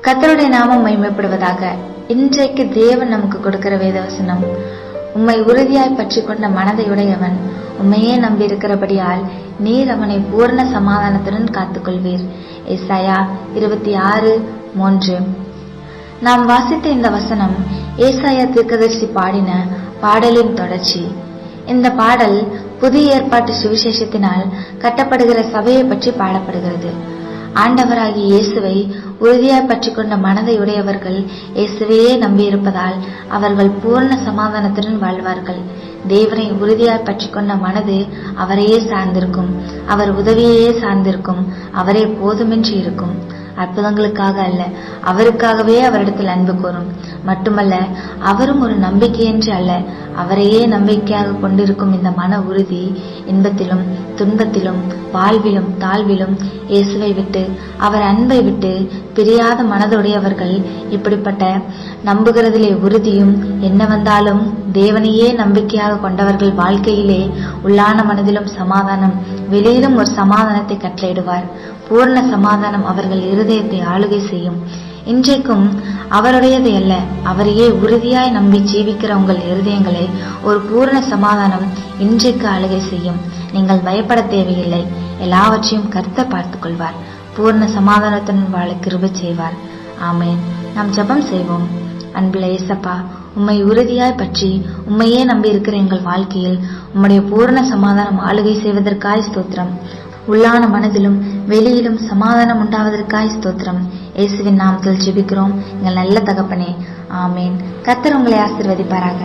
கர்த்தருடைய நாமம் மகிமைப்படுவதாக. இன்றைக்கு தேவன் நமக்கு கொடுக்கிற வேதவசனம், உம்மை உறுதியாய் பற்றி கொண்ட மனதையுடையவன் உம்மையே நம்பி இருக்கிறபடியால் நீர் அவனை பூர்ண சமாதானத்துடன் காத்துக்கொள்வீர். ஏசாயா 26:3. நாம் வாசித்த இந்த வசனம் ஏசாயா தீர்க்கதரிசி பாடின பாடலின் தொடர்ச்சி. இந்த பாடல் புதிய ஏற்பாட்டு சுவிசேஷத்தினால் கட்டப்படுகிற சபையை பற்றி பாடப்படுகிறது. ஆண்டவராகிய இயேசுவை உறுதியாய் பற்றி கொண்ட மனதையுடையவர்கள் இயேசுவையே நம்பியிருப்பதால் அவர்கள் பூர்ண சமாதானத்துடன் வாழ்வார்கள். தேவனை உறுதியாய் பற்றி கொண்ட மனது அவரையே சார்ந்திருக்கும், அவர் உதவியையே சார்ந்திருக்கும், அவரே போதுமென்று இருக்கும். அற்புதங்களுக்காக அல்ல, அவருக்காகவே அவரிடத்தில் அன்பு கூறும். மட்டுமல்ல, அவரும் ஒரு நம்பிக்கையென்று அல்ல, அவரையே நம்பிக்கையாக கொண்டிருக்கும் இந்த மன உறுதி இன்பத்திலும் துன்பத்திலும் வாழ்விலும் தாழ்விலும் இயேசுவை விட்டு அவர் அன்பை விட்டு பிரியாத மனதுடையவர்கள் இப்படிப்பட்ட நம்புகிறதிலே உறுதியும் என்ன வந்தாலும் தேவனையே நம்பிக்கையாக கொண்டவர்கள் வாழ்க்கையிலே உள்ளான மனதிலும் சமாதானம், வெளியிலும் ஒரு சமாதானத்தை கட்டளையிடுவார். பூர்ண சமாதானம் அவர்கள் இருதயத்தை ஆளுகை செய்யும். இன்றைக்கும் அவருடையது அல்ல, அவரையே உறுதியாய் நம்பி ஜீவிக்கிற உங்கள் இருதயங்களை ஒரு பூர்ண சமாதானம் இன்றைக்கு ஆளுகை செய்யும். நீங்கள் பயப்பட தேவையில்லை, எல்லாவற்றையும் கர்த்தர் பார்த்துக் கொள்வார். பூர்ண சமாதானத்துடன் வாழ கிருபை செய்வார். ஆமேன். நாம் ஜெபம் செய்வோம். அன்புள்ள இயேசப்பா, உம்மை உறுதியாய் பற்றி உம்மையே நம்பி இருக்கிற எங்கள் வாழ்க்கையில் உம்முடைய பூர்ண சமாதானம் ஆளுகை செய்வதற்காய் ஸ்தோத்திரம். உள்ளான மனதிலும் வெளியிலும் சமாதானம் உண்டாவதற்காய் ஸ்தோத்திரம். இயேசுவின் நாமத்தில் ஜெபிக்கிறோம் எங்கள் நல்ல தகப்பனே. ஆமேன். கர்த்தர் உங்களை ஆசீர்வதிப்பாராக.